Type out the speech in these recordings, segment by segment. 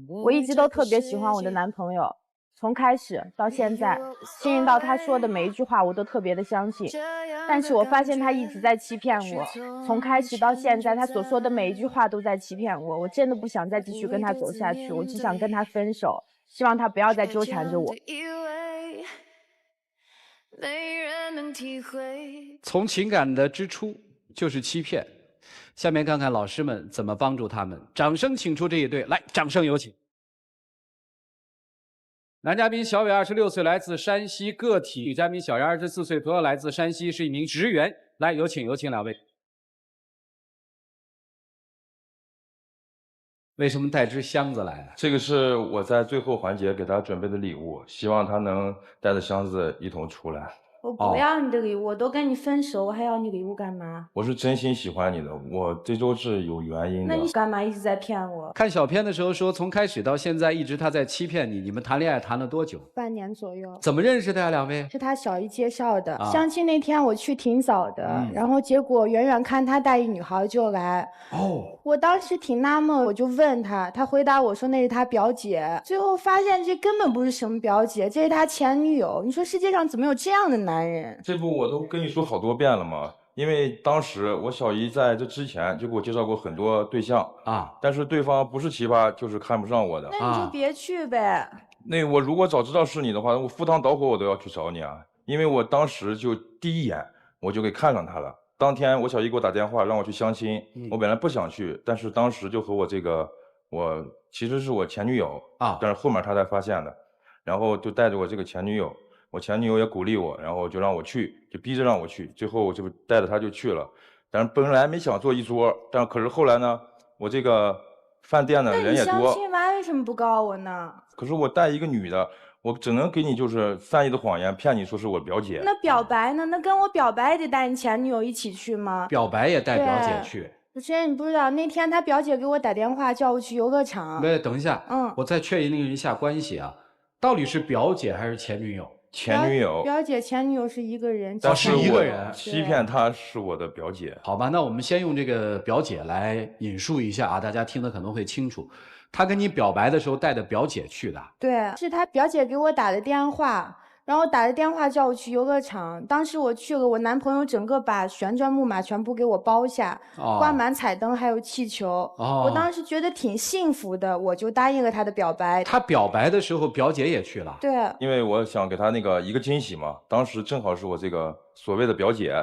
我一直都特别喜欢我的男朋友，从开始到现在，幸运到他说的每一句话我都特别的相信。但是我发现他一直在欺骗我，从开始到现在，他所说的每一句话都在欺骗我。我真的不想再继续跟他走下去，我只想跟他分手，希望他不要再纠缠着我。从情感的支出就是欺骗。下面看看老师们怎么帮助他们。掌声请出这一对，来，掌声有请。男嘉宾小伟26岁，来自山西个体；女嘉宾小杨24岁，同样来自山西，是一名职员。来，有请两位。为什么带只箱子来啊？这个是我在最后环节给他准备的礼物，希望他能带着箱子一同出来。我不要你的礼物，我都跟你分手，我还要你礼物干嘛？我是真心喜欢你的，我这都是有原因的。那你干嘛一直在骗我？看小片的时候说，从开始到现在一直他在欺骗你。你们谈恋爱谈了多久？半年左右。怎么认识的呀？两位？是他小姨介绍的。相亲那天我去挺早的，然后结果远远看他带一女孩就来。我当时挺纳闷，我就问他，他回答我说那是他表姐。最后发现这根本不是什么表姐，这是他前女友。你说世界上怎么有这样的男人？这不我都跟你说好多遍了吗？因为当时我小姨在这之前就给我介绍过很多对象啊，但是对方不是奇葩就是看不上我的。那你就别去呗。那我如果早知道是你的话，我赴汤蹈火我都要去找你啊！因为我当时就第一眼我就给看上他了。当天我小姨给我打电话让我去相亲，我本来不想去，但是当时就和我我其实是我前女友啊，但是后面他才发现的，然后就带着我这个前女友。我前女友也鼓励我，然后就让我去，就逼着让我去，最后我就带着她就去了。但是本来没想坐一桌，但可是后来呢，我这个饭店呢人也多。那你相亲完为什么不告我呢？可是我带一个女的，我只能给你就是善意的谎言骗你说是我表姐。那表白呢？那跟我表白也得带你前女友一起去吗？表白也带表姐去。主持人，你不知道那天他表姐给我打电话叫我去游乐场。等一下，我再确认一下关系啊，到底是表姐还是前女友？前女友，表姐前女友是一个人，但是一个人欺骗她是我的表姐。好吧，那我们先用这个表姐来引述一下啊，大家听得可能会清楚。他跟你表白的时候带着表姐去的，对，是他表姐给我打的电话，然后打的电话叫我去游乐场。当时我去了，我男朋友整个把旋转木马全部给我包下，挂满彩灯还有气球。我当时觉得挺幸福的，我就答应了他的表白。他表白的时候，表姐也去了。对，因为我想给他那个一个惊喜嘛，当时正好是我这个所谓的表姐。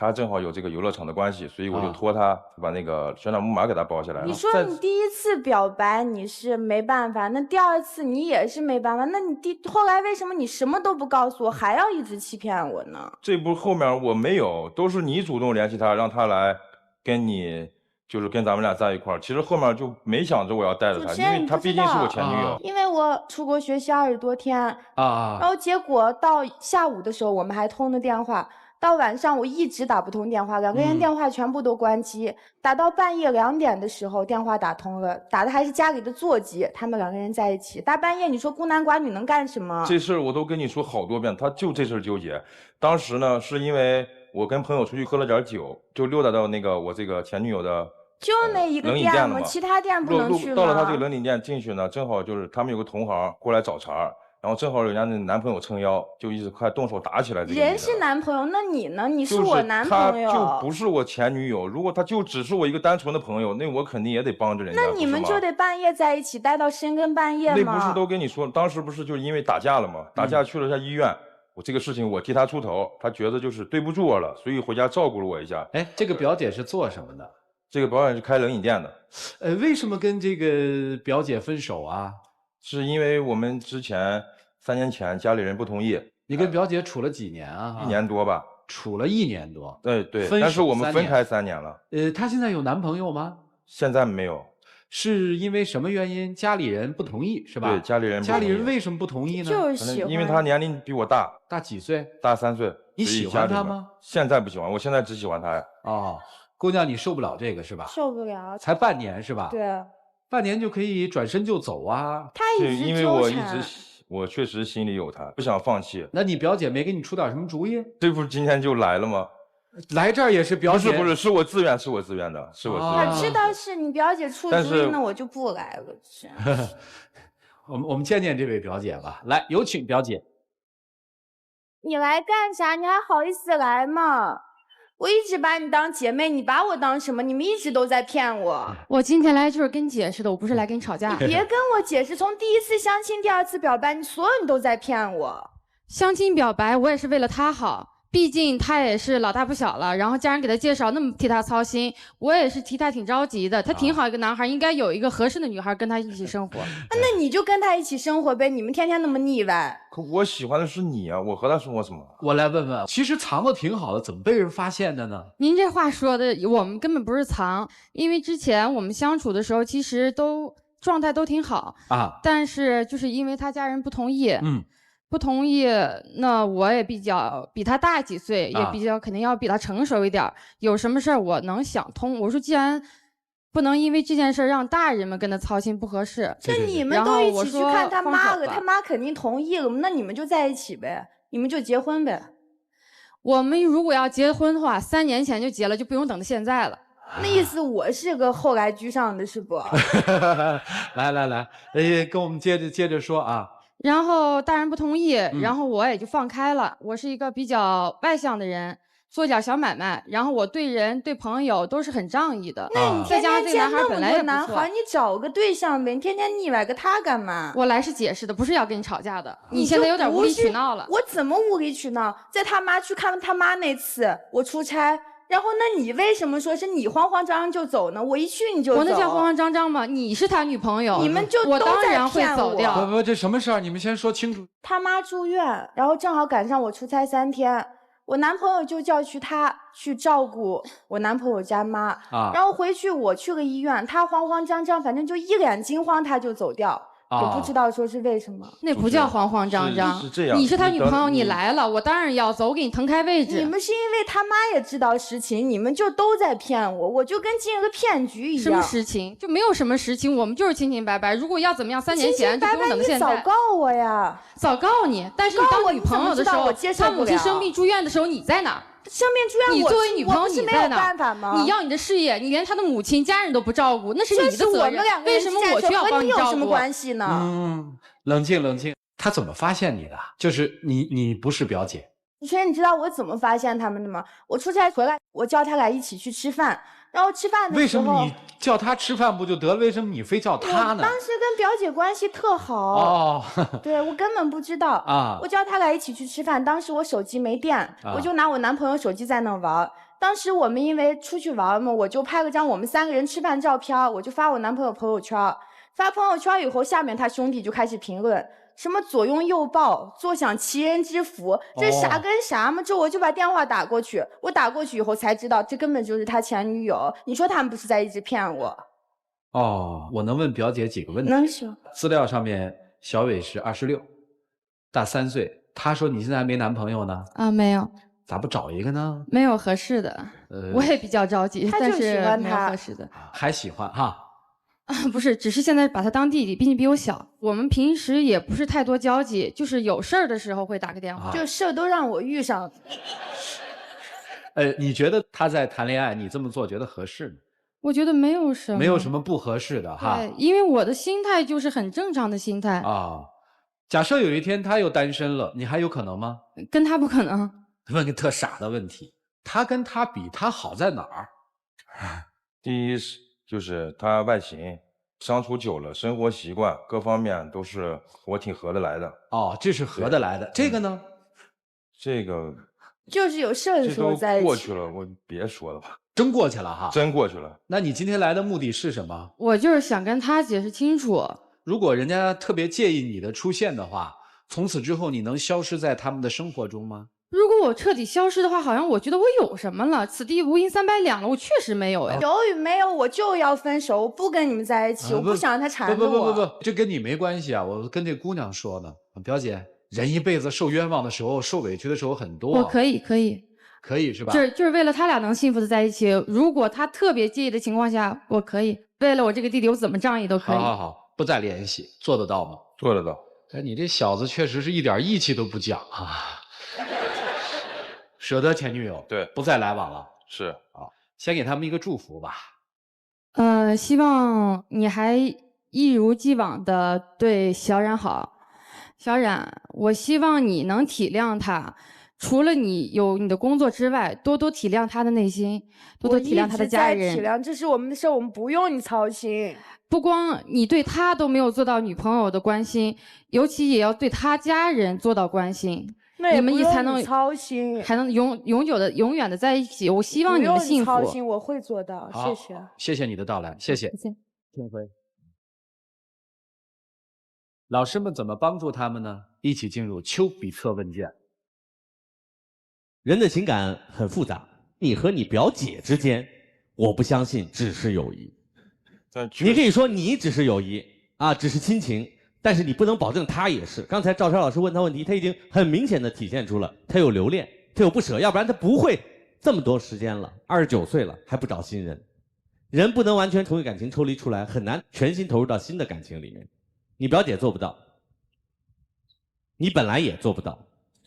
他正好有这个游乐场的关系，所以我就托他把那个旋转木马给他包下来了。你说你第一次表白你是没办法，那第二次你也是没办法，那你后来为什么你什么都不告诉我，还要一直欺骗我呢？这不后面我没有，都是你主动联系他，让他来跟你，就是跟咱们俩在一块儿。其实后面就没想着我要带着他，因为他毕竟是我前女友。因为我出国学习20多天然后结果到下午的时候我们还通了电话。到晚上我一直打不通电话，两个人电话全部都关机，打到半夜2点的时候电话打通了，打的还是家里的座机，他们两个人在一起。大半夜你说孤男寡女能干什么？这事儿我都跟你说好多遍，他就这事儿纠结。当时呢是因为我跟朋友出去喝了点酒，就溜达到那个我这个前女友的就那一个店吗？其他店不能去吗？到了他这个冷饮店进去呢，正好就是他们有个同行过来找茬。然后正好人家那男朋友撑腰，就一直快动手打起来。人是男朋友，那你呢？你是我男朋友，他就不是我前女友。如果他就只是我一个单纯的朋友，那我肯定也得帮着人家。那你们就得半夜在一起，待到深更半夜吗？那不是都跟你说，当时不是就是因为打架了吗？打架去了下医院，我这个事情我替他出头，他觉得就是对不住我了，所以回家照顾了我一下。哎，这个表姐是做什么的？这个表姐是开冷饮店的。为什么跟这个表姐分手啊？是因为我们之前3年前家里人不同意。你跟表姐处了几年啊？1年多吧。处了1年多。对，但是我们分开3年了。她现在有男朋友吗？现在没有。是因为什么原因？家里人不同意是吧？对，家里人不同意。家里人为什么不同意呢？就是喜欢。因为他年龄比我大。大几岁？大3岁。你喜欢他吗？现在不喜欢，我现在只喜欢他呀。姑娘，你受不了这个是吧？受不了。才半年是吧？对。半年就可以转身就走啊？他一直因为我确实心里有他，不想放弃。那你表姐没给你出点什么主意？这不是今天就来了吗？来这儿也是表姐，不是，是我自愿的，是我自愿的。我知道是你表姐出主意，那我就不来了。是。我们见见这位表姐吧，来，有请表姐。你来干啥？你还好意思来吗？我一直把你当姐妹，你把我当什么？你们一直都在骗我。我今天来就是跟你解释的，我不是来跟你吵架。你别跟我解释，从第一次相亲、第二次表白，你所有人都在骗我。相亲表白，我也是为了他好。毕竟他也是老大不小了，然后家人给他介绍，那么替他操心，我也是替他挺着急的。他挺好一个男孩，应该有一个合适的女孩跟他一起生活。那你就跟他一起生活呗，你们天天那么腻歪。可我喜欢的是你啊，我和他生活什么？我来问问，其实藏的挺好的，怎么被人发现的呢？您这话说的，我们根本不是藏，因为之前我们相处的时候，其实都状态都挺好啊，但是就是因为他家人不同意，不同意，那我也比他大几岁，也比较肯定要比他成熟一点。有什么事儿我能想通。我说既然不能因为这件事让大人们跟他操心不合适，这你们都一起去看他妈了，他妈肯定同意了，那你们就在一起呗，你们就结婚呗。我们如果要结婚的话，3年前就结了，就不用等到现在了。那意思我是个后来居上的是不？来，跟我们接着说啊。然后大人不同意，然后我也就放开了。我是一个比较外向的人，做点小买卖，然后我对人对朋友都是很仗义的。那你再加上这个男孩本来也不错，你找个对象呗，你天天腻歪个他干嘛？我来是解释的，不是要跟你吵架的。你现在有点无理取闹了。我怎么无理取闹？在他妈去看他妈那次，我出差。然后，那你为什么说是你慌慌张张就走呢？我一去你就走。我那叫慌慌张张吗？你是他女朋友，你们就都在骗我。我当然会走掉。不，这什么事儿？你们先说清楚。他妈住院，然后正好赶上我出差3天，我男朋友就叫他去照顾我男朋友家妈啊。然后回去我去了医院，他慌慌张张，反正就一脸惊慌，他就走掉。我不知道说是为什么，那不叫慌慌张张。是这样，你是他女朋友，你来了，我当然要走，我给你腾开位置。你们是因为他妈也知道实情，你们就都在骗我，我就跟进了个骗局一样。什么实情？就没有什么实情，我们就是清清白白。如果要怎么样，3年前就不用等到现在。你早告我呀！早告你，但是你当女朋友的时候，他母亲生病住院的时候，你在哪？生病住院，你作为女朋友你在哪？你要你的事业，你连他的母亲家人都不照顾，那是你的责任。为什么我却要帮你照顾？和你有什么关系呢？冷静。他怎么发现你的？就是你不是表姐。所以你知道我怎么发现他们的吗？我出差回来，我叫他俩一起去吃饭，然后吃饭的时候，为什么你叫他吃饭不就得了？为什么你非叫他呢？我当时跟表姐关系特好哦，对我根本不知道啊。我叫他俩一起去吃饭，当时我手机没电，我就拿我男朋友手机在那玩。当时我们因为出去玩嘛，我就拍了张我们3个人吃饭照片，我就发我男朋友朋友圈。发朋友圈以后，下面他兄弟就开始评论。什么左拥右抱，坐享其人之福，这啥跟啥嘛？这我就把电话打过去，我打过去以后才知道，这根本就是他前女友。你说他们不是在一直骗我？我能问表姐几个问题？能行。资料上面小伟是26，大3岁。他说你现在还没男朋友呢？没有。咋不找一个呢？没有合适的。我也比较着急，他就喜欢没有合适的。还喜欢哈？不是，只是现在把他当弟弟，毕竟比我小。我们平时也不是太多交集，就是有事儿的时候会打个电话。这事儿都让我遇上。你觉得他在谈恋爱，你这么做觉得合适吗？我觉得没有什么不合适的哈。对，因为我的心态就是很正常的心态啊。假设有一天他又单身了，你还有可能吗？跟他不可能。问个特傻的问题，他跟他比，他好在哪儿？第一是。就是他外形，相处久了，生活习惯各方面都是我挺合得来的。这是合得来的。这个呢？这个就是有事儿的时候在一起。过去了，我别说了吧。真过去了哈。真过去了。那你今天来的目的是什么？我就是想跟他解释清楚。如果人家特别介意你的出现的话，从此之后你能消失在他们的生活中吗？如果我彻底消失的话，好像我觉得我有什么了？此地无银300两了，我确实没有呀。有与没有，我就要分手，我不跟你们在一起，我不想让他缠着我。不，这跟你没关系啊！我跟这姑娘说呢，表姐，人一辈子受冤枉的时候、受委屈的时候很多。我可以是吧？就是为了他俩能幸福的在一起。如果他特别介意的情况下，我可以为了我这个弟弟，我怎么仗义都可以。好，不再联系，做得到吗？做得到。你这小子确实是一点义气都不讲啊！舍得前女友，对，不再来往了。是啊，先给他们一个祝福吧。希望你还一如既往的对小冉好。小冉，我希望你能体谅他，除了你有你的工作之外，多多体谅他的内心，多多体谅他的家人。体谅，这是我们的事，我们不用你操心。不光你对他都没有做到女朋友的关心，尤其也要对他家人做到关心。你们才能操心，还能永远的在一起。我希望你们幸福。不用你操心，我会做到。谢谢，谢谢你的到来，谢谢。天辉，老师们怎么帮助他们呢？一起进入丘比特问卷。人的情感很复杂，你和你表姐之间，我不相信只是友谊。你可以说你只是友谊啊，只是亲情。但是你不能保证他也是。刚才赵超老师问他问题，他已经很明显的体现出了他有留恋，他有不舍，要不然他不会这么多时间了，29岁了还不找新人。人不能完全从感情抽离出来，很难全心投入到新的感情里面。你表姐做不到，你本来也做不到，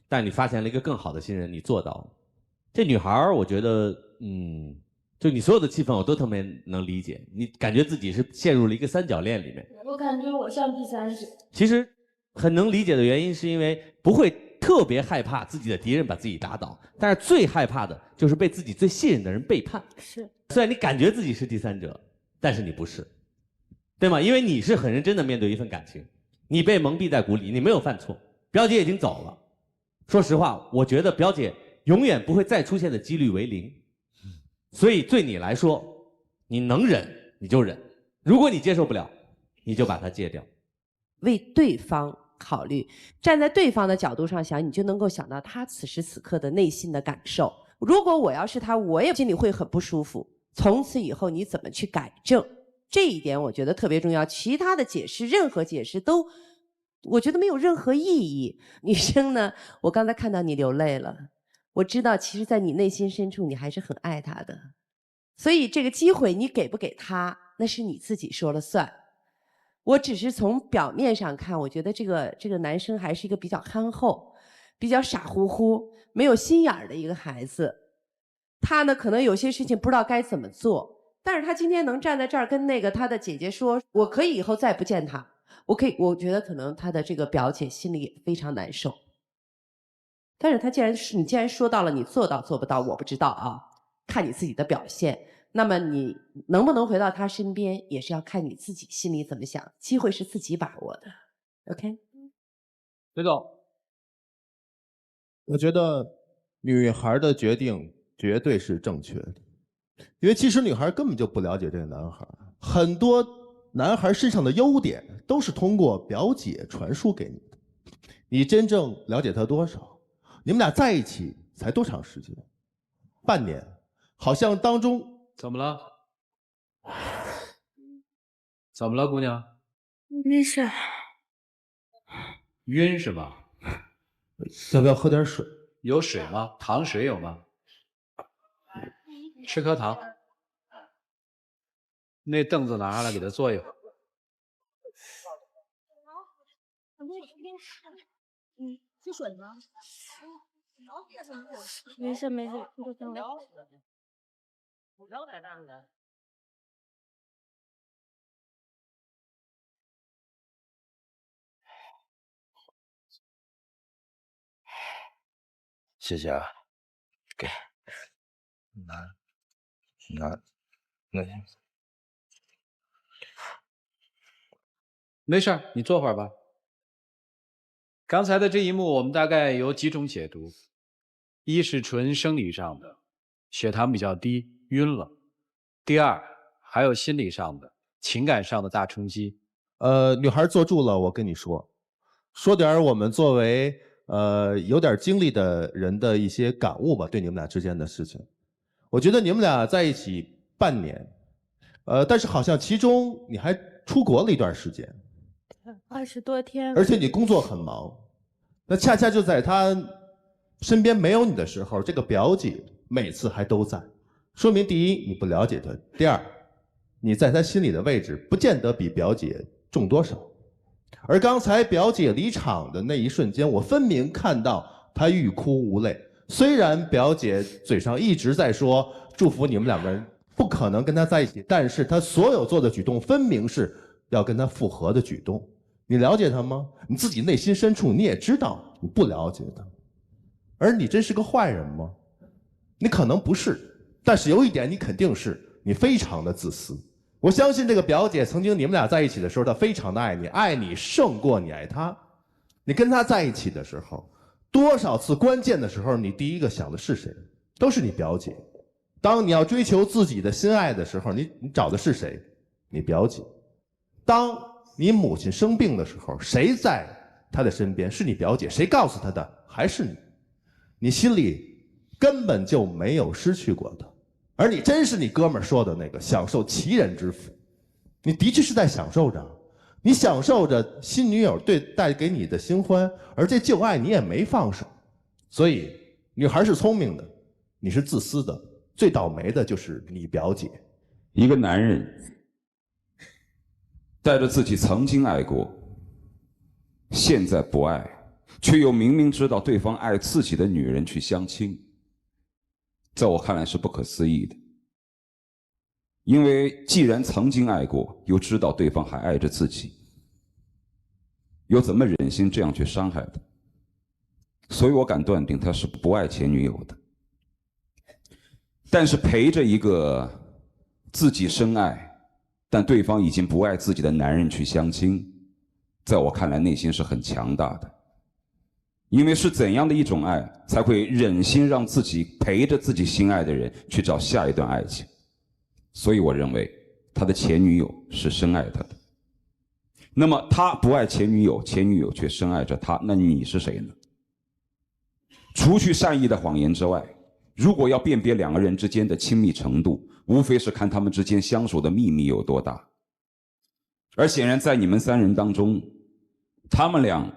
但你发现了一个更好的新人，你做到了。这女孩我觉得，就你所有的气氛我都特别能理解，你感觉自己是陷入了一个三角恋里面。我感觉我像第三者。其实很能理解的原因是因为不会特别害怕自己的敌人把自己打倒，但是最害怕的就是被自己最信任的人背叛。是，虽然你感觉自己是第三者，但是你不是，对吗？因为你是很认真的面对一份感情，你被蒙蔽在鼓里，你没有犯错，表姐已经走了。说实话，我觉得表姐永远不会再出现的几率为0。所以对你来说，你能忍你就忍，如果你接受不了，你就把它戒掉。为对方考虑，站在对方的角度上想，你就能够想到他此时此刻的内心的感受。如果我要是他，我也心里会很不舒服。从此以后你怎么去改正，这一点我觉得特别重要。其他的解释，任何解释都我觉得没有任何意义。女生呢，我刚才看到你流泪了，我知道其实在你内心深处你还是很爱他的，所以这个机会你给不给他，那是你自己说了算。我只是从表面上看，我觉得这个男生还是一个比较憨厚、比较傻乎乎、没有心眼儿的一个孩子。他呢，可能有些事情不知道该怎么做，但是他今天能站在这儿跟那个他的姐姐说，我可以以后再不见他，我觉得可能他的这个表姐心里也非常难受。但是你既然说到了，你做到做不到我不知道啊，看你自己的表现。那么你能不能回到他身边，也是要看你自己心里怎么想。机会是自己把握的 ，OK？ 刘总，我觉得女孩的决定绝对是正确的，因为其实女孩根本就不了解这个男孩，很多男孩身上的优点都是通过表姐传输给你的。你真正了解他多少？你们俩在一起才多长时间？半年，好像当中。怎么了？怎么了，姑娘？没事。晕是吧？要不要喝点水？有水吗？糖水有吗？吃颗糖。那凳子拿下来给他坐一会儿。喝水吗？没事没事，你就先聊。谢谢啊，给，拿，没事儿，你坐会儿吧。刚才的这一幕，我们大概有几种解读：一是纯生理上的，血糖比较低，晕了；第二，还有心理上的、情感上的大冲击。女孩坐住了，我跟你说点我们作为有点经历的人的一些感悟吧，对你们俩之间的事情。我觉得你们俩在一起半年，但是好像其中你还出国了一段时间，20多天，而且你工作很忙。那恰恰就在他身边没有你的时候，这个表姐每次还都在，说明第一你不了解他，第二你在他心里的位置不见得比表姐重多少。而刚才表姐离场的那一瞬间，我分明看到她欲哭无泪，虽然表姐嘴上一直在说祝福你们两个人不可能跟他在一起，但是她所有做的举动分明是要跟他复合的举动。你了解他吗？你自己内心深处你也知道你不了解他。而你真是个坏人吗？你可能不是，但是有一点你肯定是，你非常的自私。我相信这个表姐曾经你们俩在一起的时候，她非常的爱你，爱你胜过你爱她。你跟她在一起的时候，多少次关键的时候，你第一个想的是谁？都是你表姐。当你要追求自己的心爱的时候，你找的是谁？你表姐。当你母亲生病的时候，谁在她的身边？是你表姐。谁告诉她的？还是你。你心里根本就没有失去过的。而你真是你哥们儿说的那个享受其人之福，你的确是在享受着，你享受着新女友带给你的新欢，而这旧爱你也没放手。所以女孩是聪明的，你是自私的，最倒霉的就是你表姐。一个男人带着自己曾经爱过，现在不爱，却又明明知道对方爱自己的女人去相亲，在我看来是不可思议的。因为既然曾经爱过，又知道对方还爱着自己，又怎么忍心这样去伤害他？所以我敢断定他是不爱前女友的。但是陪着一个自己深爱但对方已经不爱自己的男人去相亲，在我看来内心是很强大的。因为是怎样的一种爱才会忍心让自己陪着自己心爱的人去找下一段爱情？所以我认为他的前女友是深爱他的。那么他不爱前女友，前女友却深爱着他，那你是谁呢？除去善意的谎言之外，如果要辨别两个人之间的亲密程度，无非是看他们之间相守的秘密有多大。而显然在你们三人当中，他们俩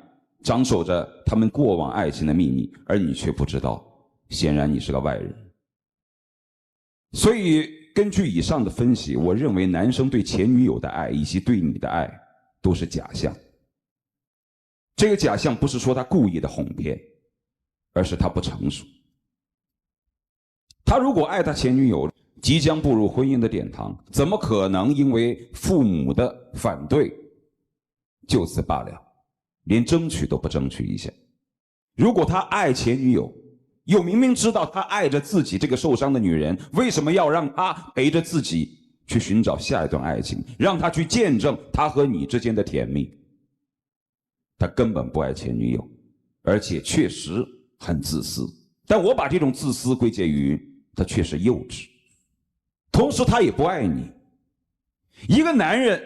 掌守着他们过往爱情的秘密，而你却不知道，显然你是个外人。所以根据以上的分析，我认为男生对前女友的爱以及对你的爱都是假象。这个假象不是说他故意的哄骗，而是他不成熟。他如果爱他前女友，即将步入婚姻的殿堂，怎么可能因为父母的反对就此罢了，连争取都不争取一下？如果他爱前女友，又明明知道他爱着自己这个受伤的女人，为什么要让他陪着自己去寻找下一段爱情，让他去见证他和你之间的甜蜜？他根本不爱前女友，而且确实很自私，但我把这种自私归结于他确实幼稚，同时他也不爱你。一个男人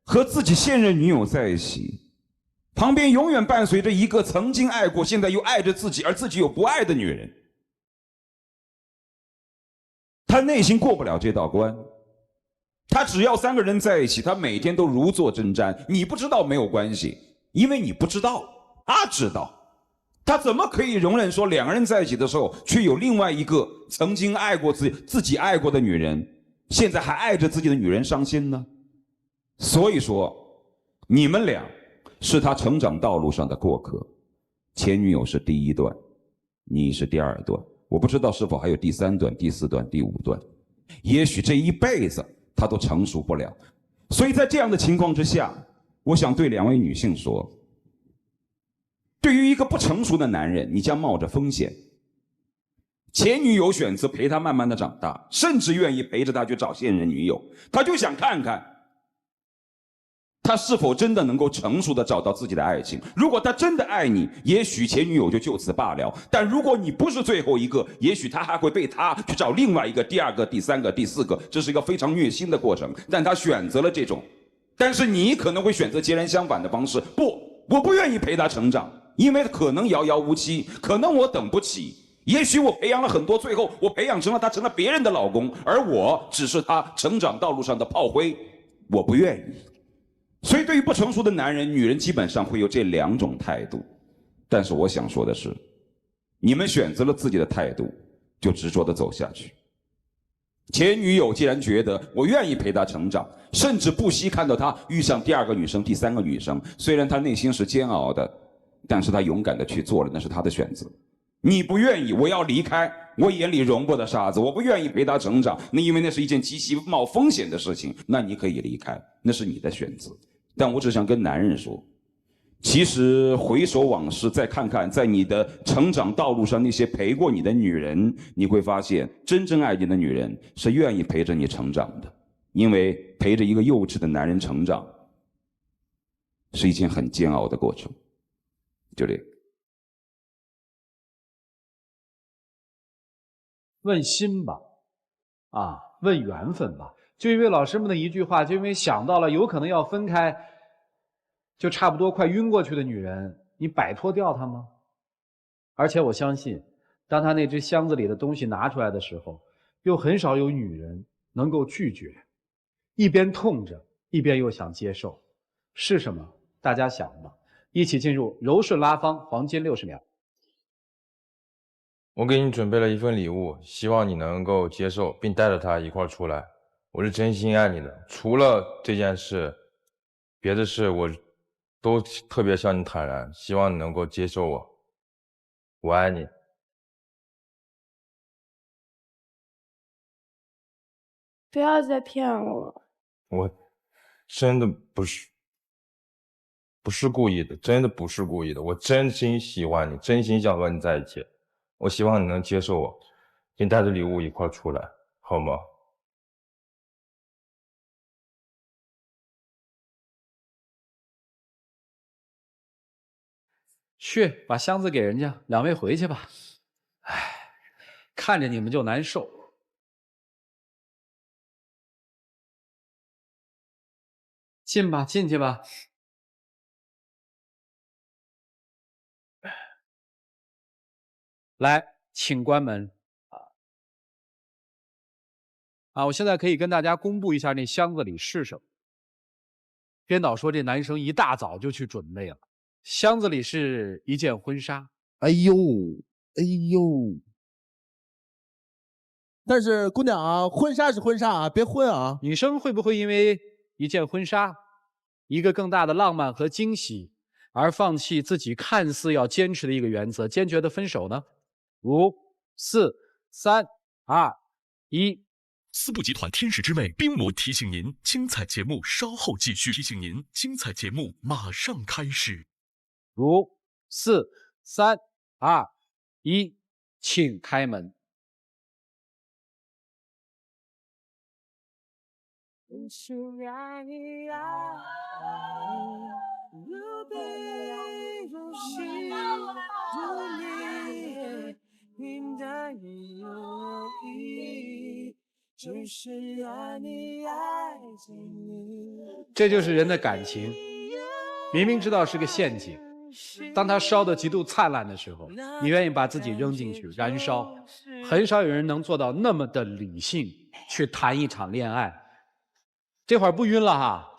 和自己现任女友在一起，旁边永远伴随着一个曾经爱过，现在又爱着自己，而自己又不爱的女人，他内心过不了这道关。他只要三个人在一起，他每天都如坐针毡。你不知道没有关系，因为你不知道，他知道。他怎么可以容忍说两个人在一起的时候，却有另外一个曾经爱过自己爱过的女人，现在还爱着自己的女人伤心呢？所以说，你们俩是他成长道路上的过客，前女友是第一段，你是第二段，我不知道是否还有第三段、第四段、第五段，也许这一辈子他都成熟不了。所以在这样的情况之下，我想对两位女性说，对于一个不成熟的男人，你将冒着风险。前女友选择陪他慢慢的长大，甚至愿意陪着他去找现任女友，他就想看看他是否真的能够成熟的找到自己的爱情。如果他真的爱你，也许前女友就此罢了，但如果你不是最后一个，也许他还会被他去找另外一个、第二个、第三个、第四个，这是一个非常虐心的过程。但他选择了这种，但是你可能会选择截然相反的方式。不，我不愿意陪他成长，因为可能遥遥无期，可能我等不起，也许我培养了很多，最后我培养成了他成了别人的老公，而我只是他成长道路上的炮灰，我不愿意。所以对于不成熟的男人，女人基本上会有这两种态度。但是我想说的是，你们选择了自己的态度，就执着地走下去。前女友既然觉得我愿意陪他成长，甚至不惜看到他遇上第二个女生、第三个女生，虽然他内心是煎熬的，但是他勇敢地去做了，那是他的选择。你不愿意，我要离开，我眼里容不得沙子，我不愿意陪他成长，那因为那是一件极其冒风险的事情，那你可以离开，那是你的选择。但我只想跟男人说，其实回首往事，再看看在你的成长道路上那些陪过你的女人，你会发现，真正爱你的女人是愿意陪着你成长的，因为陪着一个幼稚的男人成长，是一件很煎熬的过程。就这个。问心吧，啊，问缘分吧。就因为老师们的一句话，就因为想到了有可能要分开，就差不多快晕过去的女人，你摆脱掉她吗？而且我相信，当他那只箱子里的东西拿出来的时候，又很少有女人能够拒绝，一边痛着，一边又想接受，是什么？大家想吧。一起进入柔顺拉芳黄金60秒。我给你准备了一份礼物，希望你能够接受，并带着它一块儿出来。我是真心爱你的，除了这件事，别的事我都特别向你坦然，希望你能够接受我。我爱你。不要再骗我！我真的不是故意的，真的不是故意的。我真心喜欢你，真心想和你在一起。我希望你能接受我，并带着礼物一块出来，好吗？去把箱子给人家，两位回去吧。唉，看着你们就难受。进吧，进去吧。来，请关门。我现在可以跟大家公布一下那箱子里是什么。编导说这男生一大早就去准备了，箱子里是一件婚纱。哎呦，哎呦！但是姑娘啊，婚纱是婚纱啊，别婚啊！女生会不会因为一件婚纱，一个更大的浪漫和惊喜，而放弃自己看似要坚持的一个原则，坚决的分手呢？5、4、3、2、1。思布集团天使之妹冰魔提醒您，精彩节目稍后继续。提醒您，精彩节目马上开始。5、4、3、2、1，请开门。这就是人的感情，明明知道是个陷阱，当它烧得极度灿烂的时候，你愿意把自己扔进去燃烧。很少有人能做到那么的理性去谈一场恋爱。这会儿不晕了哈？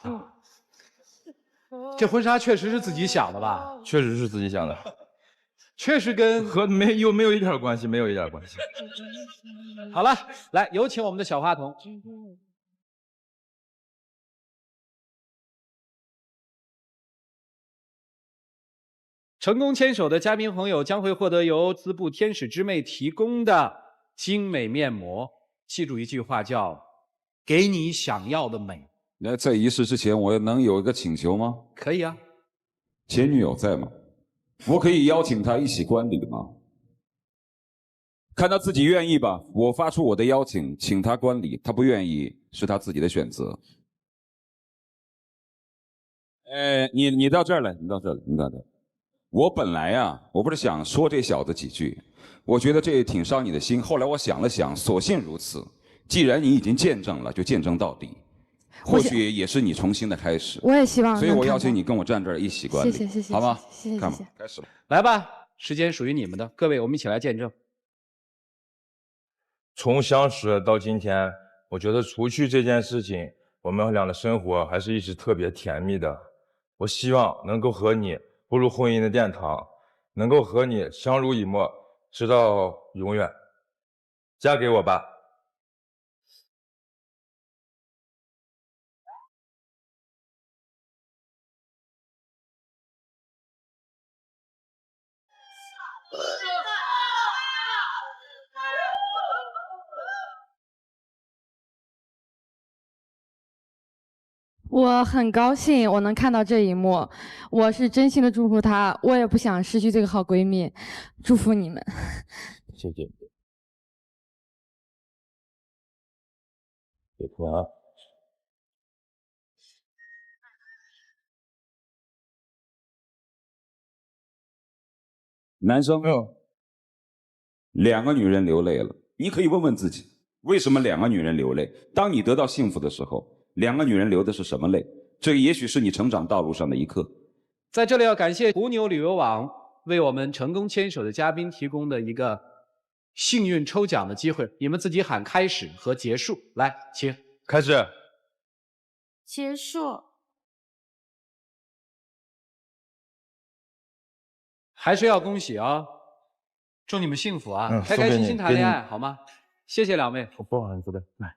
这婚纱确实是自己想的吧？确实是自己想的，确实跟和没有一点关系，没有一点关系。好了，来有请我们的小花童。成功牵手的嘉宾朋友将会获得由滋布天使之妹提供的精美面膜。记住一句话，叫“给你想要的美”。那在仪式之前，我能有一个请求吗？可以啊。前女友在吗？我可以邀请她一起观礼吗？看她自己愿意吧。我发出我的邀请，请她观礼，她不愿意是她自己的选择。你到这儿来，你到这儿来，你到这儿。我本来啊，我不是想说这小子几句，我觉得这挺伤你的心。后来我想了想，索性如此。既然你已经见证了，就见证到底。或许也是你重新的开始。我也希望。所以我邀请你跟我站这儿一起观礼，谢谢，好吗？谢谢，看吧，开始吧。来吧，时间属于你们的，各位，我们一起来见证。从相识到今天，我觉得除去这件事情，我们俩的生活还是一直特别甜蜜的。我希望能够和你步入婚姻的殿堂，能够和你相濡以沫，直到永远。嫁给我吧。我很高兴我能看到这一幕，我是真心的祝福她，我也不想失去这个好闺蜜，祝福你们。谢谢。别哭啊。男生，2个女人流泪了，你可以问问自己，为什么2个女人流泪？当你得到幸福的时候，2个女人流的是什么泪？这也许是你成长道路上的一课。在这里要感谢途牛旅游网为我们成功牵手的嘉宾提供的一个幸运抽奖的机会，你们自己喊开始和结束，来，请开始。结束。还是要恭喜啊！祝你们幸福啊！开开心心谈恋爱，好吗？谢谢2位。我不好意思的，来。